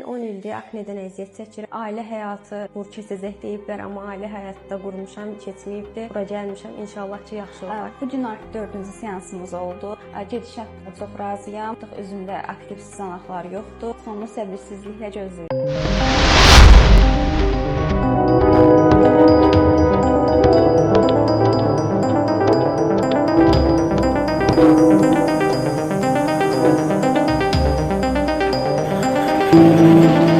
10 ildir aknedən əziyyət çəkirəm. Ailə həyatı qur keçəcək deyiblər, amma ailə həyatı da qurmuşam, keçməyibdir. Bura gəlmişəm, inşallah ki, yaxşı olar. Bu gün artıq 4-cü seansımız oldu. Gedişatla çox razıyam. Özümdə aktiv sızanaqlar yoxdur. Sonu səbirsizliklə gözləyirəm. Thank you.